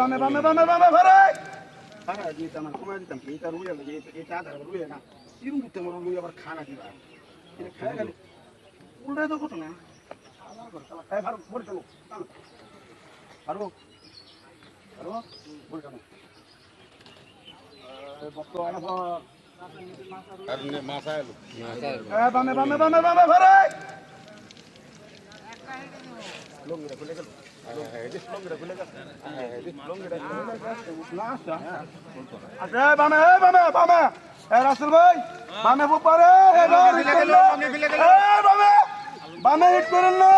বামে বামে বামে বামে ভরে আরে দিতা না কমাই দিতাম এটা রুইয়া লাগে এটা আদা রুইয়া না ইরুম দিতে মরো রুইয়া আবার খানা দিবা এটা খায় গেল উল্টা তো কত না আমার ঘর চালা খায় ভালো বড় চলো পারবো পারবো বড় চলো বক্ত আনা আরে মাথা এলো বামে বামে বামে বামে ভরে লঙ্গিটা খুলে গেল লঙ্গিটা খুলে গেল লঙ্গিটা না আচ্ছা বামে বামে বামে রাসেল ভাই বামে পারে বামে বামে হিট করেন না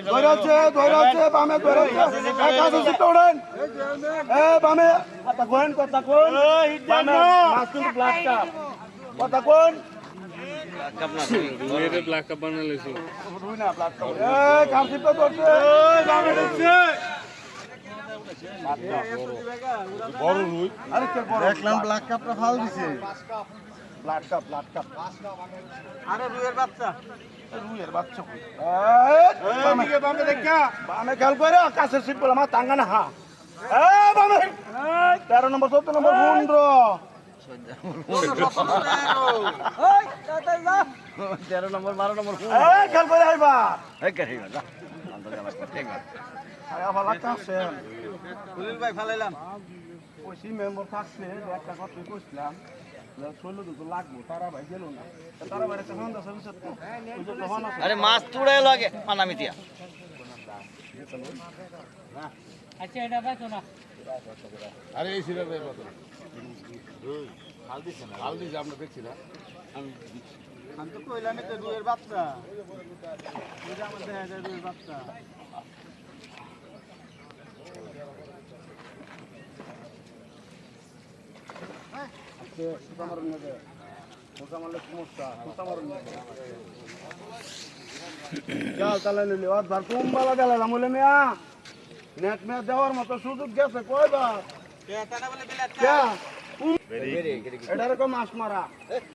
ধরে আছে বামে ধরে কাছে সিট ওড়েন বামে কথা কোন বামে মাছ কিন্তু ব্ল্যাক কাপ কথা কোন ব্ল্যাক কাপ বানাইছি রুই না ব্ল্যাক কাপ কাপ সিট তো ধরছে বামে ধরছে বড় রুই আরে কে বড় দেখলাম ব্ল্যাক কাপটা ফাল দিছে ব্ল্যাক কাপ আরে রুইয়ের বাচ্চা বামে বামে দেখা বামে খেল করে কাছে সিট বলে আমার টাঙ্গা না হা বামে 13 নম্বর 14 নম্বর 13 নম্বর 12 নম্বর খেল করে আইবা ভাই ফালাইলাম ওই মেম্বার থাকছে একটা কথা কইছিলাম ষোলো দুটো লাগবো তারা ভাই গেল না তারা ভাই একটা সন্ধ্যা সর্ভিস আরে মাছ তুড়ে লাগে পানামিতিয়া আচ্ছা এটা পাইছো না আরে এই সিরা ভাই কত হাল দিছে আমরা দেখছি না আমি তো কইলাম এটা রুইয়ের বাচ্চা আমার দেখা যায় রুইয়ের বাচ্চা নেট মে দেওয়ার মতো সুযোগ গেছে কয়বার এটা এরকম মাছ মারা